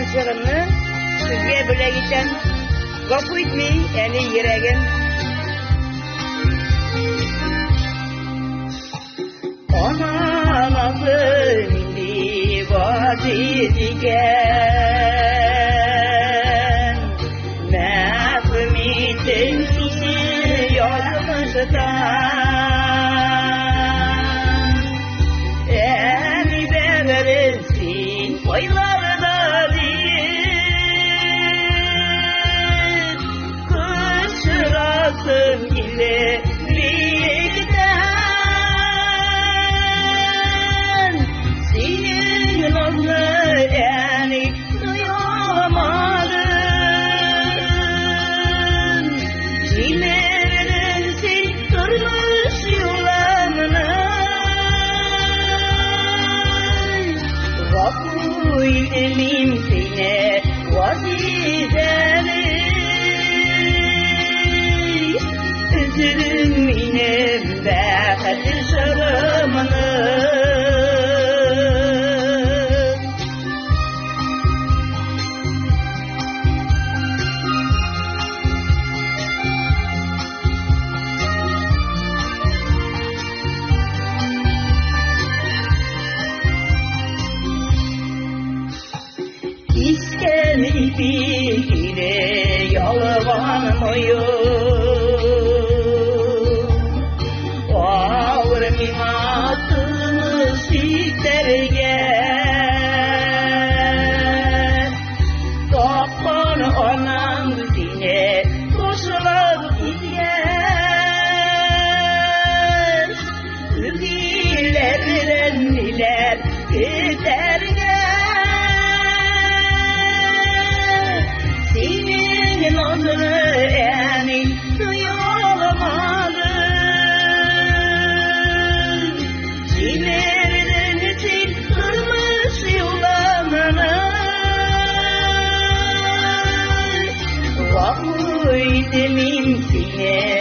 Yanlışlığımı sizge bile gitsem, gafı etmeyi yani yüreğim. Ananasın indi vaziz iken, Mefmitin sisi yazmıştan. Emi beverilsin oylarda değil, kışırasın ile birlikten. Senin nazlı yani duyamadım, cimerilsin durmuş yulamını. Vafu elim sine vazizeli, üzülüm inem bəxət şırımını. İsken ipiyle yalvarmıyım, ağır mimatını siklerge. Topun onun dine koşulup gidiyes, üdilerden niler giderge. Senin nazını yani duyamadım, cimerden için kırmış yulamını. Vahu edemim sine